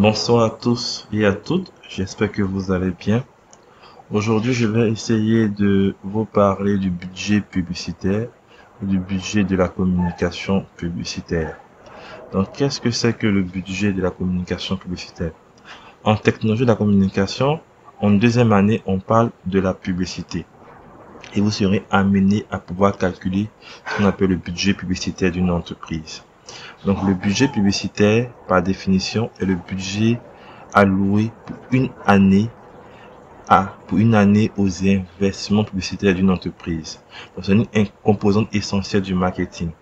Bonsoir à tous et à toutes, j'espère que vous allez bien. Aujourd'hui, je vais essayer de vous parler du budget publicitaire, du budget de la communication publicitaire. Donc, qu'est-ce que c'est que le budget de la communication publicitaire? En technologie de la communication, en deuxième année, on parle de la publicité. Et vous serez amené à pouvoir calculer ce qu'on appelle le budget publicitaire d'une entreprise. Donc, le budget publicitaire, par définition, est le budget alloué pour une année aux investissements publicitaires d'une entreprise. Donc, c'est une composante essentielle du marketing.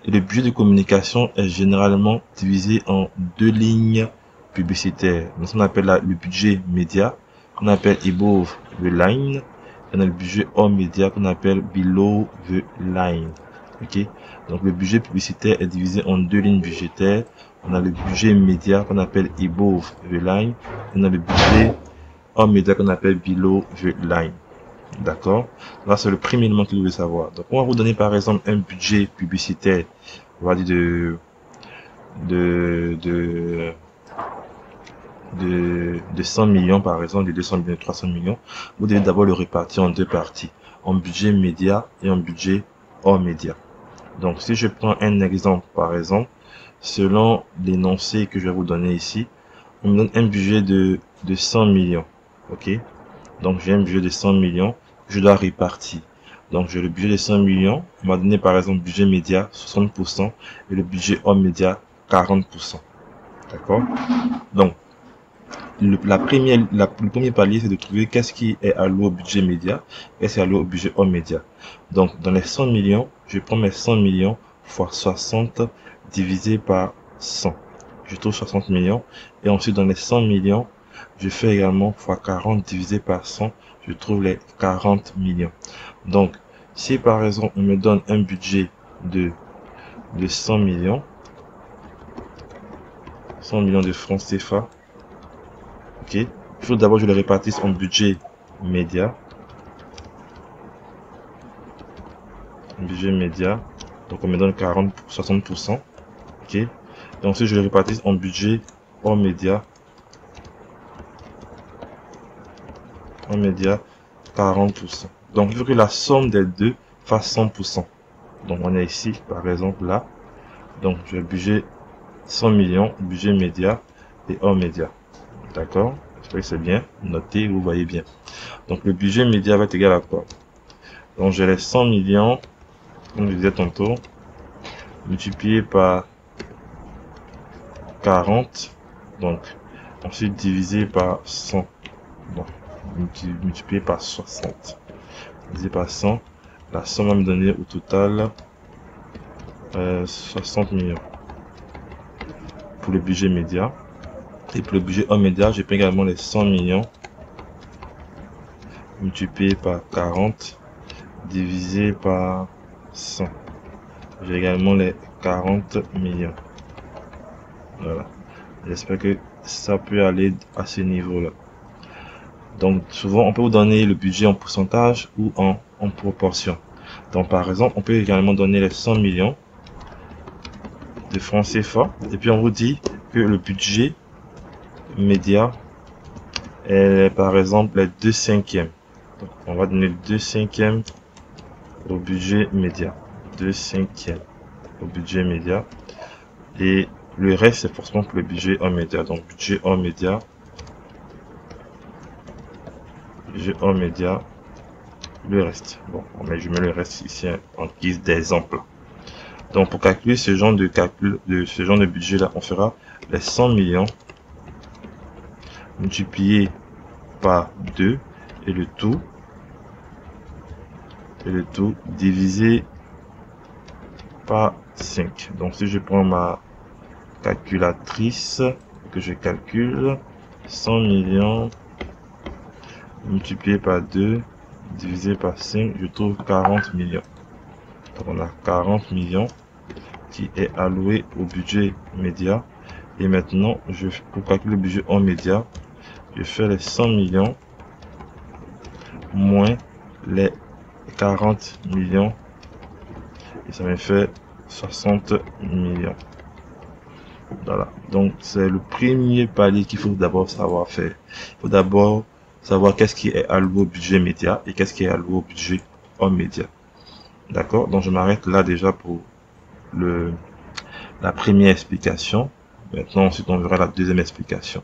Et le budget de communication est généralement divisé en deux lignes publicitaires. Donc, ce qu'on appelle le budget média, qu'on appelle above the line, et on a le budget hors média qu'on appelle below the line. Ok? Donc, le budget publicitaire est divisé en deux lignes budgétaires. On a le budget média qu'on appelle above the line, et on a le budget hors média qu'on appelle below the line. D'accord? Là, c'est le premier élément que vous devez savoir. Donc, on va vous donner par exemple un budget publicitaire, on va dire de 100 millions par exemple, de 200 millions, de 300 millions. Vous devez d'abord le répartir en deux parties, en budget média et en budget hors média. Donc, si je prends un exemple, par exemple, selon l'énoncé que je vais vous donner ici, on me donne un budget de 100 millions. Ok? Donc, j'ai un budget de 100 millions, je dois répartir. Donc, j'ai le budget de 100 millions, on m'a donné par exemple budget média 60% et le budget hors média 40%. D'accord? Donc, le premier palier, c'est de trouver qu'est-ce qui est alloué au budget média et c'est alloué au budget hors média. Donc, dans les 100 millions, je prends mes 100 millions fois 60 divisé par 100. Je trouve 60 millions. Et ensuite, dans les 100 millions, je fais également fois 40 divisé par 100. Je trouve les 40 millions. Donc, si par exemple, on me donne un budget de 100 millions, 100 millions de francs CFA, ok, il faut d'abord que je le répartisse en budget média. Budget média. Donc, on me donne 60%. Ok. Et ensuite, je le répartisse en budget hors média. En média, 40%. Donc, il faut que la somme des deux fasse 100%. Donc, on est ici, par exemple, là. Donc, j'ai le budget 100 millions, budget média et hors média. D'accord? J'espère que c'est bien noté, vous voyez bien. Donc, le budget média va être égal à quoi? Donc, j'ai les 100 millions, comme je disais tantôt, multiplié par 40. Donc, ensuite divisé par 100. Bon, multiplié par 60. Divisé par 100. La somme va me donner au total 60 millions pour le budget média. Et pour le budget hors média, je prends également les 100 millions multiplié par 40 divisé par 100. J'ai également les 40 millions. Voilà. J'espère que ça peut aller à ce niveau-là. Donc, souvent, on peut vous donner le budget en pourcentage ou en proportion. Donc, par exemple, on peut également donner les 100 millions de francs CFA. Et puis, on vous dit que le budget média est, par exemple, les 2/5. Donc, on va donner 2/5 au budget média. 2/5 au budget média. Et le reste, c'est forcément pour le budget hors média. Donc, budget hors média. Budget hors média. Le reste. Bon, je mets le reste ici en guise d'exemple. Donc, pour calculer ce genre de budget là, on fera les 100 millions multiplié par 2 et le tout divisé par 5. Donc, si je prends ma calculatrice que je calcule, 100 millions multiplié par 2 divisé par 5, je trouve 40 millions. Donc, on a 40 millions qui est alloué au budget média. Et maintenant, pour calculer le budget hors média, je fais les 100 millions moins les 40 millions et ça me fait 60 millions. Voilà. Donc, c'est le premier palier qu'il faut d'abord savoir faire. Il faut d'abord savoir qu'est-ce qui est alloué au budget média et qu'est-ce qui est alloué au budget hors média. D'accord? Donc, je m'arrête là déjà pour la première explication. Maintenant, ensuite, on verra la deuxième explication.